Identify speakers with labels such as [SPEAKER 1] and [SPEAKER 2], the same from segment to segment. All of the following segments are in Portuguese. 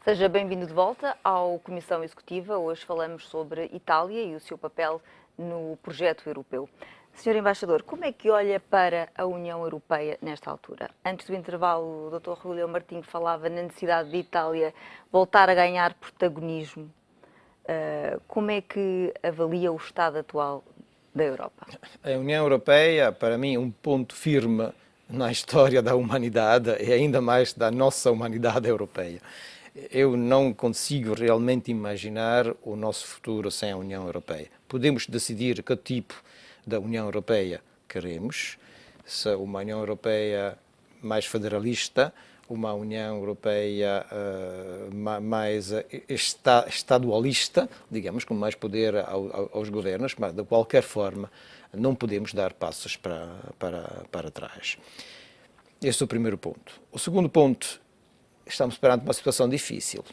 [SPEAKER 1] Seja bem-vindo de volta ao Comissão Executiva. Hoje falamos sobre Itália e o seu papel no projeto europeu. Senhor Embaixador, como é que olha para a União Europeia nesta altura? Antes do intervalo, o Dr. Rui Leão Martinho falava na necessidade de Itália voltar a ganhar protagonismo. Como é que avalia o estado atual da Europa?
[SPEAKER 2] A União Europeia, para mim, é um ponto firme na história da humanidade e ainda mais da nossa humanidade europeia. Eu não consigo realmente imaginar o nosso futuro sem a União Europeia. Podemos decidir que tipo da União Europeia queremos, se uma União Europeia mais federalista, uma União Europeia mais estadualista, digamos, com mais poder aos governos, mas de qualquer forma não podemos dar passos para trás. Este é o primeiro ponto. O segundo ponto, estamos perante uma situação difícil.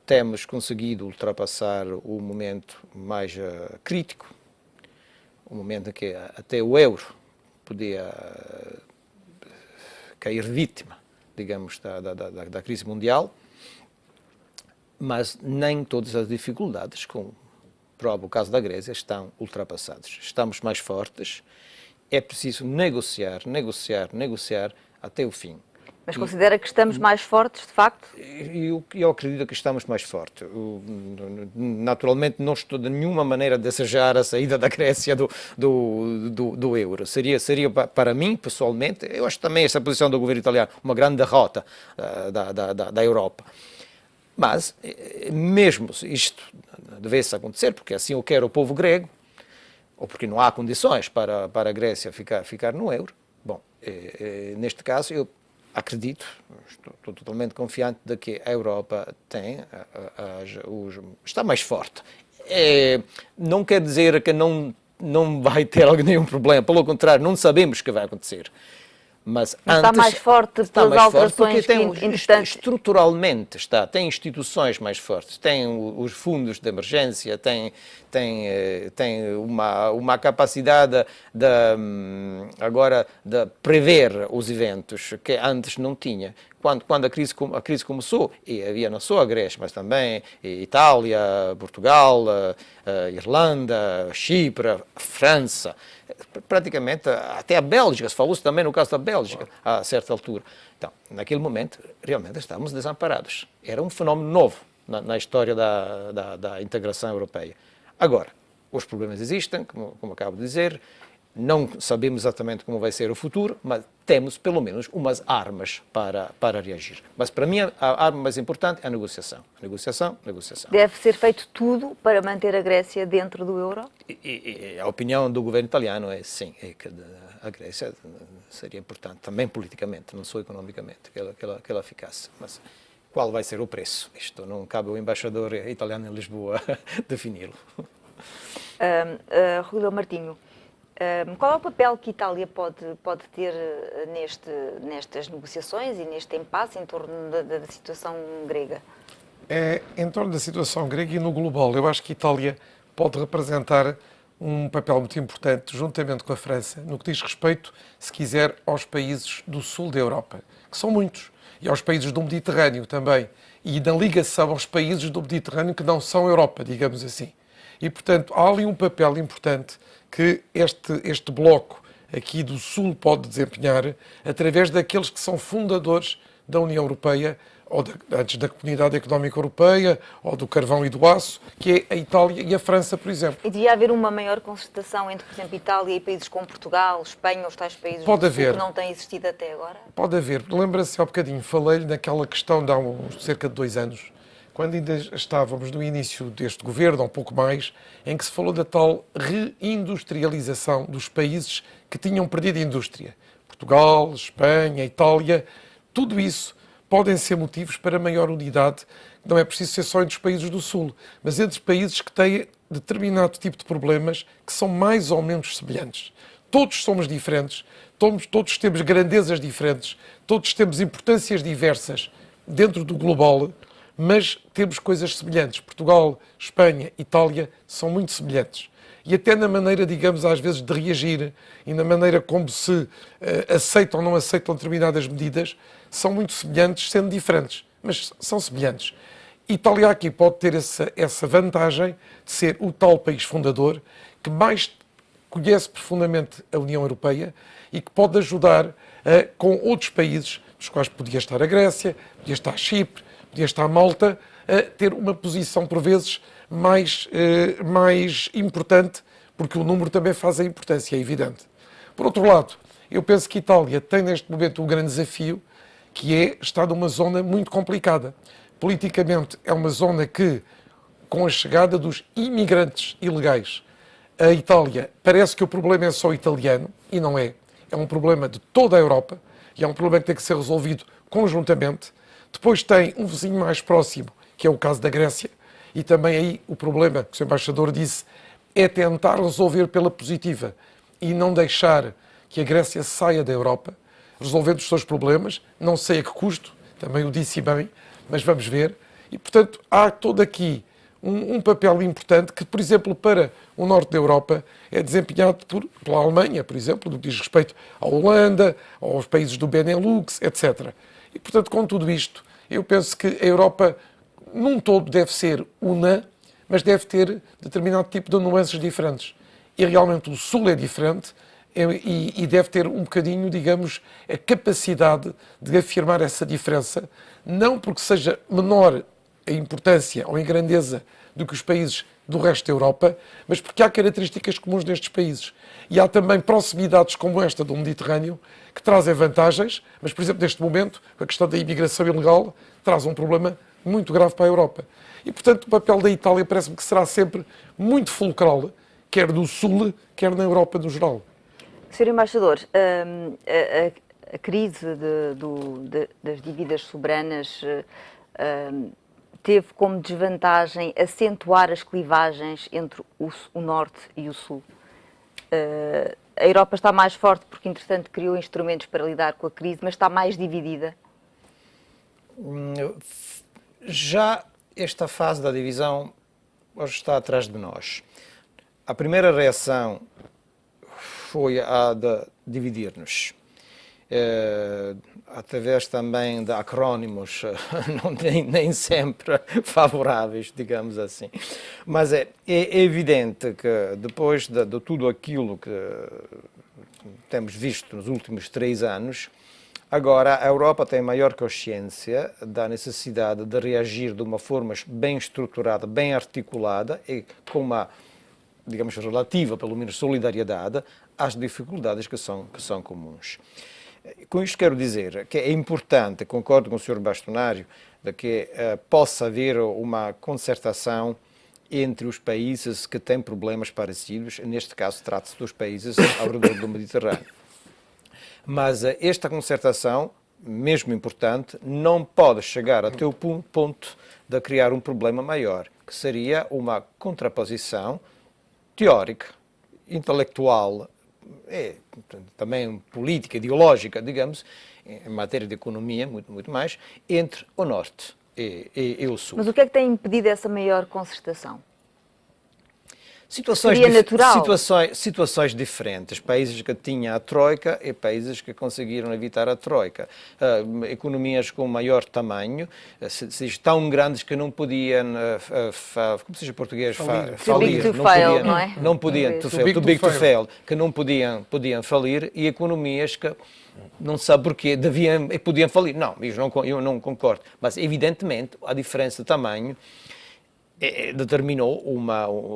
[SPEAKER 2] Temos conseguido ultrapassar o momento mais crítico, o momento em que até o euro podia cair vítima, digamos, da crise mundial, mas nem todas as dificuldades, como prova o caso da Grécia, estão ultrapassadas. Estamos mais fortes, é preciso negociar até o fim.
[SPEAKER 1] Mas considera que estamos mais fortes, de facto?
[SPEAKER 2] Eu acredito que estamos mais fortes. Naturalmente, não estou de nenhuma maneira a desejar a saída da Grécia do euro. Seria para mim, pessoalmente, eu acho também essa posição do governo italiano uma grande derrota da Europa. Mas, mesmo se isto devesse acontecer, porque assim o quer o povo grego, ou porque não há condições para a Grécia ficar no euro, bom, neste caso, eu acredito, estou totalmente confiante de que a Europa está mais forte. Não quer dizer que não vai ter nenhum problema, pelo contrário, não sabemos o que vai acontecer. Mas
[SPEAKER 1] está mais forte pelas alterações
[SPEAKER 2] estruturalmente tem instituições mais fortes, tem os fundos de emergência, tem uma capacidade agora de prever os eventos que antes não tinha. Quando a crise começou, e havia não só a Grécia, mas também Itália, Portugal, Irlanda, Chipre, França, praticamente até a Bélgica, se falou-se também no caso da Bélgica, a certa altura. Então, naquele momento, realmente estávamos desamparados. Era um fenómeno novo na história da integração europeia. Agora, os problemas existem, como acabo de dizer, não sabemos exatamente como vai ser o futuro, mas temos pelo menos umas armas para reagir. Mas para mim a arma mais importante é a negociação. Negociação.
[SPEAKER 1] Deve ser feito tudo para manter a Grécia dentro do euro?
[SPEAKER 2] E a opinião do governo italiano é sim, é que a Grécia seria importante, também politicamente, não só economicamente, que ela ficasse. Mas qual vai ser o preço? Isto não cabe ao embaixador italiano em Lisboa defini-lo.
[SPEAKER 1] Rui Leão Martinho, qual é o papel que a Itália pode ter nestas negociações e neste impasse em torno da situação grega?
[SPEAKER 3] Em torno da situação grega e no global, eu acho que a Itália pode representar um papel muito importante, juntamente com a França, no que diz respeito, se quiser, aos países do sul da Europa, que são muitos, e aos países do Mediterrâneo também, e na ligação aos países do Mediterrâneo que não são Europa, digamos assim. E, portanto, há ali um papel importante que este bloco aqui do Sul pode desempenhar através daqueles que são fundadores da União Europeia, ou antes da Comunidade Económica Europeia, ou do carvão e do aço, que é a Itália e a França, por exemplo.
[SPEAKER 1] E devia haver uma maior concertação entre, por exemplo, Itália e países como Portugal, Espanha, os tais países do Sul que não têm existido até agora?
[SPEAKER 3] Pode haver. Lembra-se há bocadinho, falei-lhe naquela questão de há cerca de 2 anos, quando ainda estávamos no início deste governo, ou um pouco mais, em que se falou da tal reindustrialização dos países que tinham perdido a indústria. Portugal, Espanha, Itália, tudo isso podem ser motivos para maior unidade. Não é preciso ser só entre os países do Sul, mas entre países que têm determinado tipo de problemas que são mais ou menos semelhantes. Todos somos diferentes, todos temos grandezas diferentes, todos temos importâncias diversas dentro do global, mas temos coisas semelhantes. Portugal, Espanha, Itália são muito semelhantes. E até na maneira, digamos, às vezes de reagir e na maneira como se aceitam ou não aceitam determinadas medidas, são muito semelhantes, sendo diferentes. mas são semelhantes. Itália aqui pode ter essa vantagem de ser o tal país fundador que mais conhece profundamente a União Europeia e que pode ajudar com outros países, dos quais podia estar a Grécia, podia estar Chipre, podia estar Malta, a ter uma posição, por vezes, mais importante, porque o número também faz a importância, é evidente. Por outro lado, eu penso que a Itália tem neste momento um grande desafio, que é estar numa zona muito complicada. Politicamente é uma zona que, com a chegada dos imigrantes ilegais, a Itália, parece que o problema é só italiano, e não é. É um problema de toda a Europa, e é um problema que tem que ser resolvido conjuntamente. Depois tem um vizinho mais próximo, que é o caso da Grécia, e também aí o problema, que o Sr. Embaixador disse, é tentar resolver pela positiva e não deixar que a Grécia saia da Europa, resolvendo os seus problemas, não sei a que custo, também o disse bem, mas vamos ver. E, portanto, há todo aqui um papel importante que, por exemplo, para o norte da Europa é desempenhado pela Alemanha, por exemplo, no que diz respeito à Holanda, aos países do Benelux, etc. E, portanto, com tudo isto, eu penso que a Europa, num todo, deve ser una, mas deve ter determinado tipo de nuances diferentes. E realmente o Sul é diferente e deve ter um bocadinho, digamos, a capacidade de afirmar essa diferença, não porque seja menor a importância ou a grandeza do que os países do resto da Europa, mas porque há características comuns nestes países. E há também proximidades como esta do Mediterrâneo que trazem vantagens, mas, por exemplo, neste momento, a questão da imigração ilegal traz um problema muito grave para a Europa. E, portanto, o papel da Itália parece-me que será sempre muito fulcral, quer no Sul, quer na Europa no geral.
[SPEAKER 1] Sr. Embaixador, a crise das dívidas soberanas teve como desvantagem acentuar as clivagens entre o Norte e o Sul. A Europa está mais forte porque, entretanto, criou instrumentos para lidar com a crise, mas está mais dividida?
[SPEAKER 2] Já esta fase da divisão hoje está atrás de nós. A primeira reação foi a de dividir-nos. Através também de acrónimos nem sempre favoráveis, digamos assim. Mas é evidente que depois de tudo aquilo que temos visto nos últimos 3 anos, agora a Europa tem maior consciência da necessidade de reagir de uma forma bem estruturada, bem articulada e com uma, digamos, relativa, pelo menos, solidariedade às dificuldades que são comuns. Com isto quero dizer que é importante, concordo com o Sr. Bastonário, de que possa haver uma concertação entre os países que têm problemas parecidos, neste caso trata-se dos países ao redor do Mediterrâneo. Mas esta concertação, mesmo importante, não pode chegar até o ponto de criar um problema maior, que seria uma contraposição teórica, intelectual, também política, ideológica, digamos, em matéria de economia, muito mais, entre o Norte e o Sul.
[SPEAKER 1] Mas o que é que tem impedido essa maior concertação?
[SPEAKER 2] Situações diferentes. Países que tinham a Troika e países que conseguiram evitar a Troika. Economias com maior tamanho, tão grandes que não podiam, como se diz em português, falir. Não podiam, too big to fail, que não podiam falir, e economias que não sabe porquê, podiam falir. Não, eu não concordo. Mas, evidentemente, a diferença de tamanho determinou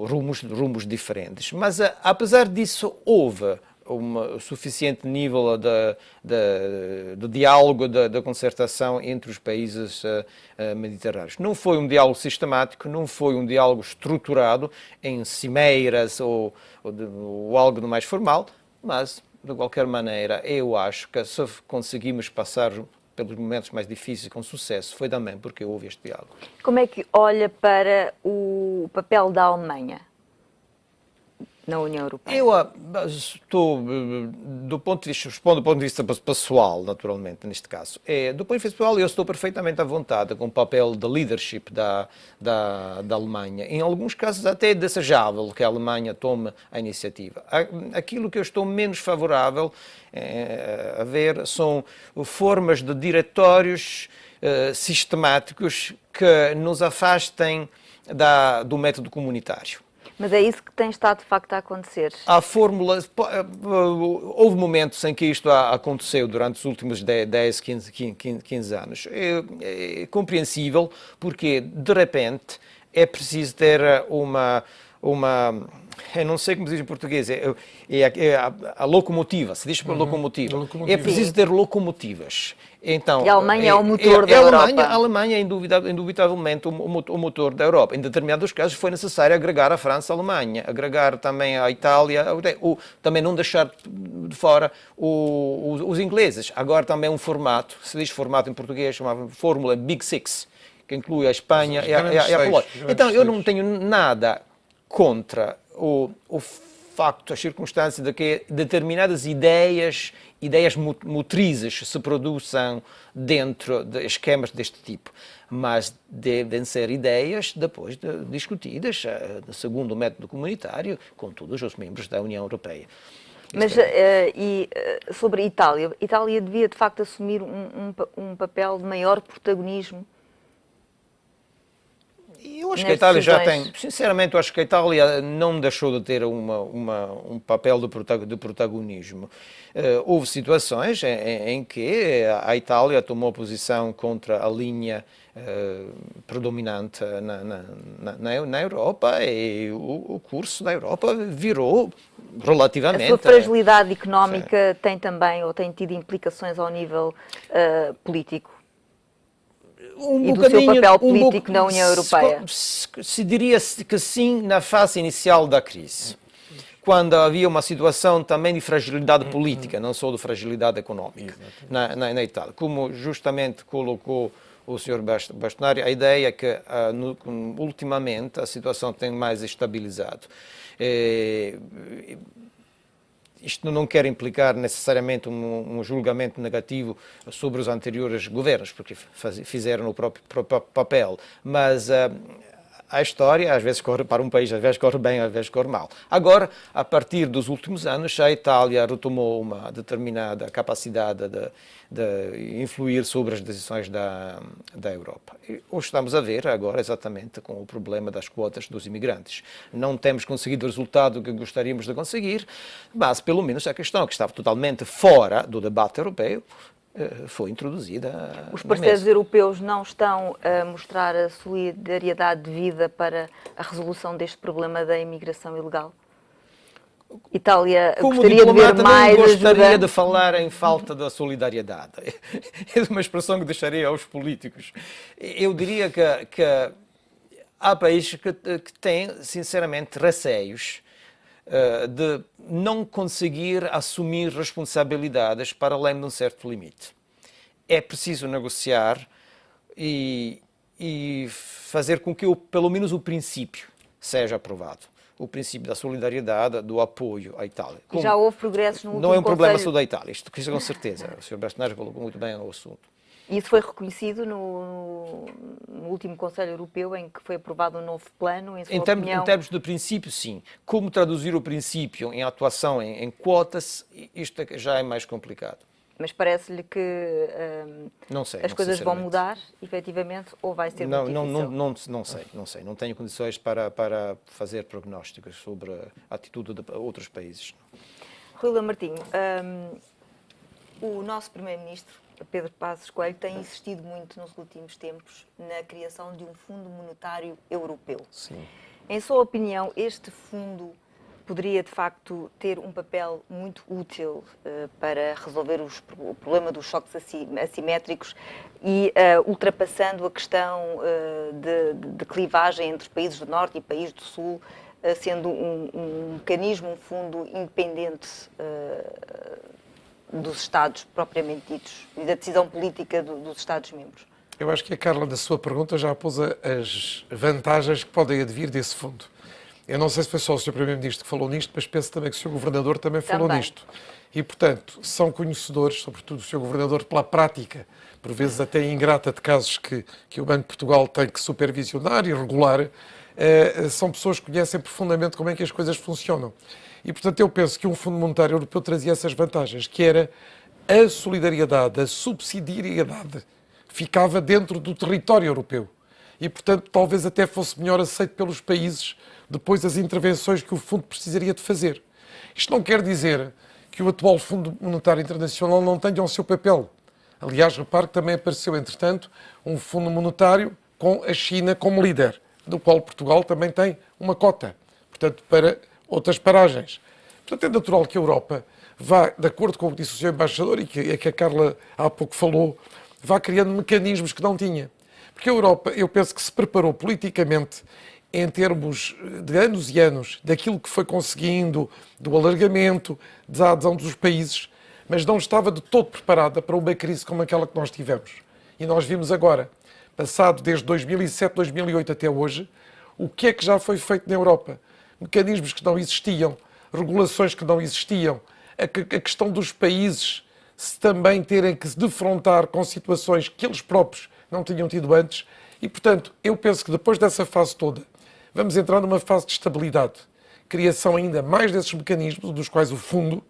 [SPEAKER 2] rumos diferentes. Mas, apesar disso, houve um suficiente nível de diálogo, de concertação entre os países mediterrâneos. Não foi um diálogo sistemático, não foi um diálogo estruturado em cimeiras ou algo mais formal, mas, de qualquer maneira, eu acho que se conseguimos passar pelos momentos mais difíceis com sucesso, foi também porque houve este diálogo.
[SPEAKER 1] Como é que olha para o papel da Alemanha na União Europeia?
[SPEAKER 2] Eu estou, respondo do ponto de vista pessoal, naturalmente, neste caso. Do ponto de vista pessoal, eu estou perfeitamente à vontade com o papel de leadership da Alemanha. Em alguns casos, até é desejável que a Alemanha tome a iniciativa. Aquilo que eu estou menos favorável a ver são formas de diretórios sistemáticos que nos afastem do método comunitário.
[SPEAKER 1] Mas é isso que tem estado, de facto, a acontecer.
[SPEAKER 2] Há fórmulas, houve momentos em que isto aconteceu durante os últimos 10, 15 anos. É compreensível porque, de repente, é preciso ter eu não sei como se diz em português, a locomotiva, se diz para locomotiva. É preciso ter locomotivas. Então,
[SPEAKER 1] e a Alemanha é o motor da Europa.
[SPEAKER 2] A Alemanha é indubitavelmente o motor da Europa. Em determinados casos foi necessário agregar a França à Alemanha, agregar também a Itália, também não deixar de fora os ingleses. Agora também um formato, se diz formato em português, chamava Fórmula Big Six, que inclui a Espanha e a Polónia. Então eu não tenho nada contra o facto, as circunstâncias de que determinadas ideias motrizes se produzam dentro de esquemas deste tipo, mas devem ser ideias depois discutidas, segundo o método comunitário, com todos os membros da União Europeia.
[SPEAKER 1] Mas sobre a Itália, a Itália devia de facto assumir um papel de maior protagonismo.
[SPEAKER 2] Eu acho que a Itália já tem, sinceramente, eu acho que a Itália não deixou de ter um papel de protagonismo. Houve situações em que a Itália tomou posição contra a linha predominante na Europa e o curso da Europa virou relativamente...
[SPEAKER 1] A sua fragilidade económica tem também, ou tem tido implicações ao nível político? E do seu papel político na União Europeia?
[SPEAKER 2] Se diria que sim, na fase inicial da crise, quando havia uma situação também de fragilidade política, não só de fragilidade económica, na Itália. Como justamente colocou o Sr. Bastonari, a ideia é que ultimamente a situação tem mais estabilizado. Isto não quer implicar necessariamente um julgamento negativo sobre os anteriores governos, porque fizeram o próprio papel, mas a história às vezes corre para um país, às vezes corre bem, às vezes corre mal. Agora, a partir dos últimos anos, a Itália retomou uma determinada capacidade de influir sobre as decisões da Europa. E hoje estamos a ver agora exatamente com o problema das quotas dos imigrantes. Não temos conseguido o resultado que gostaríamos de conseguir, mas pelo menos a questão que estava totalmente fora do debate europeu foi introduzida.
[SPEAKER 1] Os parceiros europeus não estão a mostrar a solidariedade devida para a resolução deste problema da imigração ilegal? Itália gostaria de ver mais
[SPEAKER 2] não gostaria
[SPEAKER 1] ajuda.
[SPEAKER 2] de falar em falta da solidariedade. É uma expressão que deixaria aos políticos. Eu diria que há países que têm, sinceramente, receios de não conseguir assumir responsabilidades para além de um certo limite. É preciso negociar e fazer com que pelo menos o princípio seja aprovado. O princípio da solidariedade, do apoio à Itália.
[SPEAKER 1] Já houve progressos no último
[SPEAKER 2] Não é um problema
[SPEAKER 1] Conselho...
[SPEAKER 2] só da Itália, isto com certeza. O Sr. Bastonari colocou muito bem o assunto.
[SPEAKER 1] Isso foi reconhecido no último Conselho Europeu, em que foi aprovado um novo plano, em sua opinião?
[SPEAKER 2] Em termos de princípio, sim. Como traduzir o princípio em atuação em quotas, isto já é mais complicado.
[SPEAKER 1] Mas parece-lhe que as coisas vão mudar, efetivamente, ou vai ser muito difícil?
[SPEAKER 2] Não sei. Não tenho condições para fazer prognósticos sobre a atitude de outros países.
[SPEAKER 1] Rui Martinho, o nosso Primeiro-Ministro, Pedro Passos Coelho, tem insistido muito nos últimos tempos na criação de um Fundo Monetário Europeu.
[SPEAKER 2] Sim.
[SPEAKER 1] Em sua opinião, este fundo poderia, de facto, ter um papel muito útil para resolver o problema dos choques assimétricos e ultrapassando a questão de clivagem entre países do Norte e países do Sul, sendo um mecanismo, um fundo independente dos Estados propriamente ditos e da decisão política dos Estados-membros?
[SPEAKER 3] Eu acho que a Carla, da sua pergunta, já pôs as vantagens que podem advir desse fundo. Eu não sei se foi só o Sr. Primeiro-Ministro que falou nisto, mas penso também que o Sr. Governador também falou
[SPEAKER 1] Também.
[SPEAKER 3] nisto. E, portanto, são conhecedores, sobretudo o Sr. Governador, pela prática, por vezes até ingrata, de casos que o Banco de Portugal tem que supervisionar e regular. São pessoas que conhecem profundamente como é que as coisas funcionam. E, portanto, eu penso que um Fundo Monetário Europeu trazia essas vantagens, que era a solidariedade, a subsidiariedade, ficava dentro do território europeu. E, portanto, talvez até fosse melhor aceito pelos países depois das intervenções que o Fundo precisaria de fazer. Isto não quer dizer que o atual Fundo Monetário Internacional não tenha o seu papel. Aliás, repare que também apareceu, entretanto, um Fundo Monetário com a China como líder, do qual Portugal também tem uma cota, portanto, para outras paragens. Portanto, é natural que a Europa vá, de acordo com o que disse o Sr. Embaixador e que a Carla há pouco falou, vá criando mecanismos que não tinha. Porque a Europa, eu penso que se preparou politicamente em termos de anos e anos daquilo que foi conseguindo, do alargamento, da adesão dos países, mas não estava de todo preparada para uma crise como aquela que nós tivemos. E nós vimos agora, passado desde 2007, 2008 até hoje, o que é que já foi feito na Europa. Mecanismos que não existiam, regulações que não existiam, a questão dos países se também terem que se defrontar com situações que eles próprios não tinham tido antes. E, portanto, eu penso que depois dessa fase toda, vamos entrar numa fase de estabilidade, criação ainda mais desses mecanismos, dos quais o Fundo,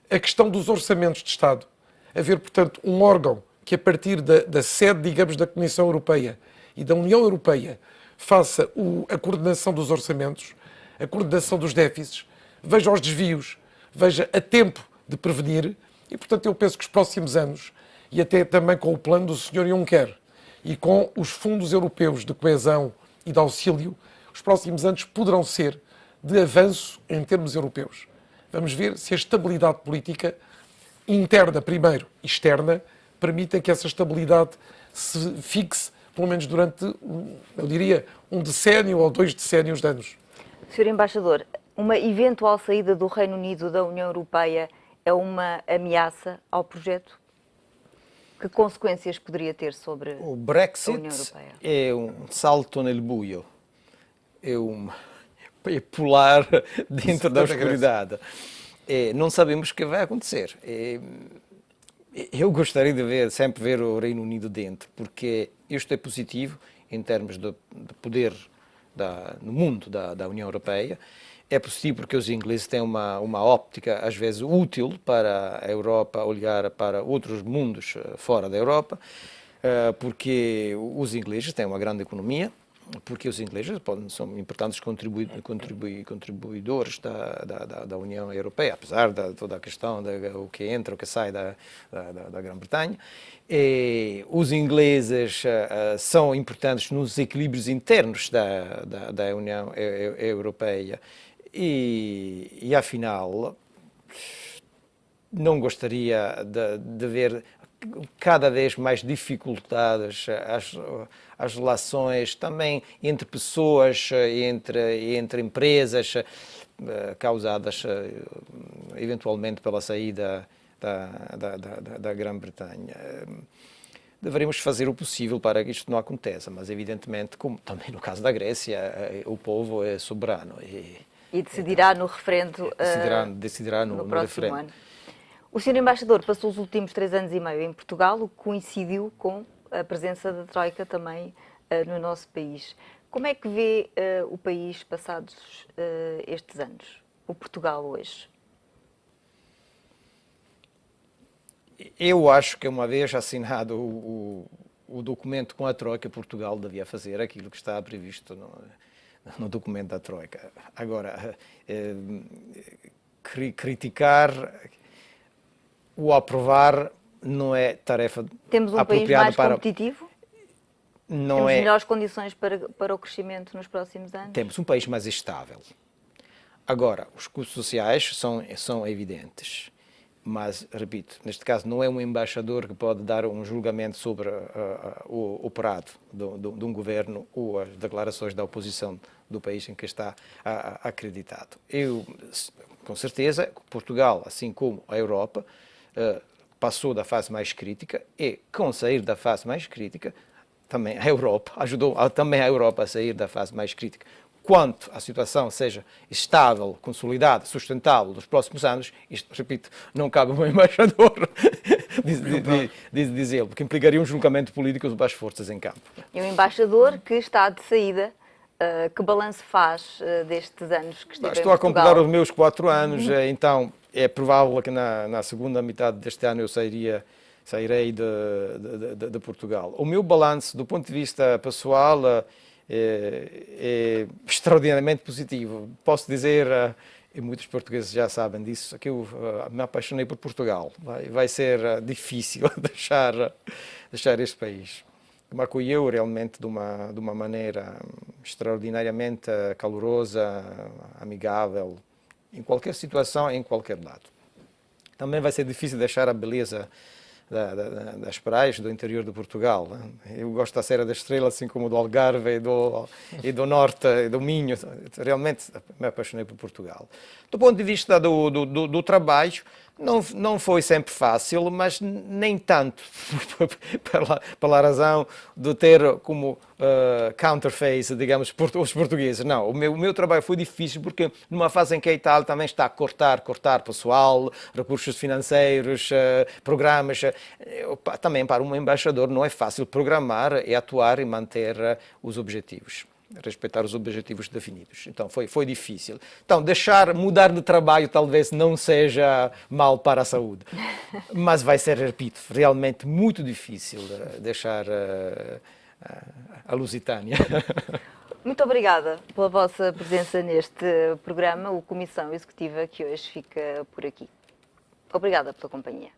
[SPEAKER 3] a questão dos orçamentos de Estado, haver, portanto, um órgão que a partir da sede, digamos, da Comissão Europeia e da União Europeia faça a coordenação dos orçamentos, a coordenação dos déficits, veja os desvios, veja a tempo de prevenir e, portanto, eu penso que os próximos anos, e até também com o plano do Sr. Juncker e com os fundos europeus de coesão e de auxílio, os próximos anos poderão ser de avanço em termos europeus. Vamos ver se a estabilidade política, interna primeiro e externa, permitem que essa estabilidade se fixe, pelo menos durante, eu diria, um decénio ou 2 decénios de anos.
[SPEAKER 1] Sr. Embaixador, uma eventual saída do Reino Unido da União Europeia é uma ameaça ao projeto? Que consequências poderia ter sobre
[SPEAKER 2] O
[SPEAKER 1] a
[SPEAKER 2] Brexit
[SPEAKER 1] União Europeia?
[SPEAKER 2] é um salto no buio, é pular dentro da oscuridade. Não sabemos o que vai acontecer. Eu gostaria de sempre ver o Reino Unido dentro, porque isto é positivo em termos de poder no mundo da União Europeia. É positivo porque os ingleses têm uma óptica, às vezes, útil para a Europa olhar para outros mundos fora da Europa, porque os ingleses têm uma grande economia, porque os ingleses são importantes contribuidores da União Europeia, apesar de toda a questão o que entra, o que sai da Grã-Bretanha. Os ingleses são importantes nos equilíbrios internos da União Europeia. E afinal, não gostaria de ver cada vez mais dificuldades as relações também entre pessoas, entre empresas, causadas eventualmente pela saída da Grã-Bretanha. Deveríamos fazer o possível para que isto não aconteça, mas evidentemente, como também no caso da Grécia, o povo é soberano.
[SPEAKER 1] E decidirá no referendo
[SPEAKER 2] decidirá no
[SPEAKER 1] próximo
[SPEAKER 2] referendo.
[SPEAKER 1] ano. O Sr. Embaixador passou os últimos 3 anos e meio em Portugal, o que coincidiu com a presença da Troika também no nosso país. Como é que vê o país passados estes anos, o Portugal hoje?
[SPEAKER 2] Eu acho que uma vez assinado o documento com a Troika, Portugal devia fazer aquilo que está previsto no documento da Troika. Agora, criticar ou aprovar não é tarefa apropriada para...
[SPEAKER 1] Temos um país mais competitivo?
[SPEAKER 2] Não
[SPEAKER 1] Temos
[SPEAKER 2] é...
[SPEAKER 1] melhores condições para o crescimento nos próximos anos?
[SPEAKER 2] Temos um país mais estável. Agora, os custos sociais são evidentes. Mas, repito, neste caso não é um embaixador que pode dar um julgamento sobre o operado de um governo ou as declarações da oposição do país em que está acreditado. Com certeza, Portugal, assim como a Europa, passou da fase mais crítica e, com sair da fase mais crítica, também a Europa ajudou também a Europa a sair da fase mais crítica. quanto a situação seja estável, consolidada, sustentável nos próximos anos, isto, repito, não cabe ao embaixador dizê-lo, porque implicaria um julgamento político das forças em campo.
[SPEAKER 1] E o embaixador que está de saída, que balanço faz destes anos que esteve
[SPEAKER 2] Estou
[SPEAKER 1] em
[SPEAKER 2] a
[SPEAKER 1] Portugal?
[SPEAKER 2] completar os meus 4 anos, então é provável que na segunda metade deste ano eu sairei de Portugal. O meu balanço, do ponto de vista pessoal, é extraordinariamente positivo. Posso dizer, e muitos portugueses já sabem disso, que eu me apaixonei por Portugal. Vai ser difícil deixar este país. Me acolheu realmente de uma maneira extraordinariamente calorosa, amigável, em qualquer situação, em qualquer lado. Também vai ser difícil deixar a beleza das praias do interior de Portugal. Eu gosto da Serra da Estrela, assim como do Algarve e do Norte, e do Minho. Realmente me apaixonei por Portugal. Do ponto de vista do trabalho, não foi sempre fácil, mas nem tanto, pela razão de ter como counterface, digamos, os portugueses. Não, o meu trabalho foi difícil porque numa fase em que a Itália também está a cortar pessoal, recursos financeiros, programas. Também para um embaixador não é fácil programar e atuar e manter os objetivos. Respeitar os objetivos definidos. Então, foi difícil. Então, mudar de trabalho talvez não seja mal para a saúde, mas vai ser, repito, realmente muito difícil deixar a Lusitânia.
[SPEAKER 1] Muito obrigada pela vossa presença neste programa, o Comissão Executiva, que hoje fica por aqui. Obrigada pela companhia.